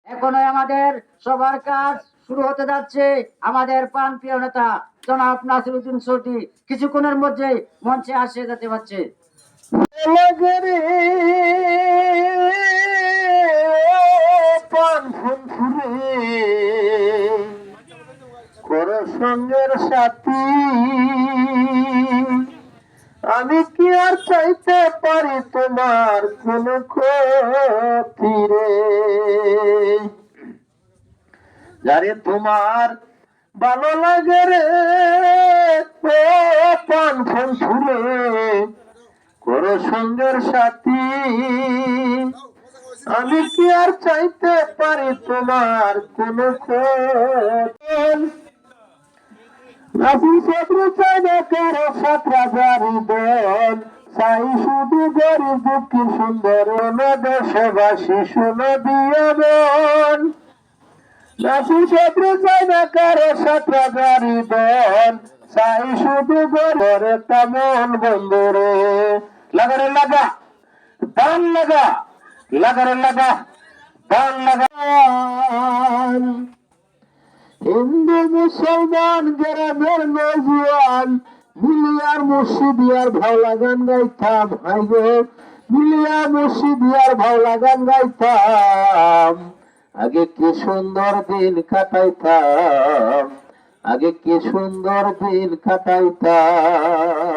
এখনো আমাদের সবার কাজ শুরু হতে যাচ্ছে। আমাদের প্রাণপ্রিয় নেতা জনাব নাসিরউদ্দিন সৌদি কিছুক্ষণের মধ্যে মঞ্চে আসে যেতে পারছে। সঙ্গের সাথী আমি কি আর চাইতে পারি তোমার কোন ক্ষতি রে, যারে তোমার ভালো লাগে রে প্রাণ ফোন ছুড়ে করো সঙ্গের সাথী। আমি কি আর চাইতে পারি তোমার কোন নাসি শত্রু চাই না কারো সাতরাজারি দল, চাই শুধু গরিব দুঃখী সুন্দর দেশবাসী শুনে দিয়ে মন। নাসি শত্রু চাই না কারো সাতরাজারি দল, চাই শুধু গরিব তেমন বন্ধুরে। লাগারে লাগা দান লাগা, লাগারে লাগা দান লাগা। হিন্দু মুসলমান গ্রামের নজওয়ান মিলিয়ার মুর্শিদিয়ার ভাওলা গান গাইতাম, হাইগো মিলিয়া মুর্শিদিয়ার ভাওলা গান গাইতাম। আগে কি সুন্দর দিন কাটাইতাম, আগে কি সুন্দর দিন কাটাইতাম।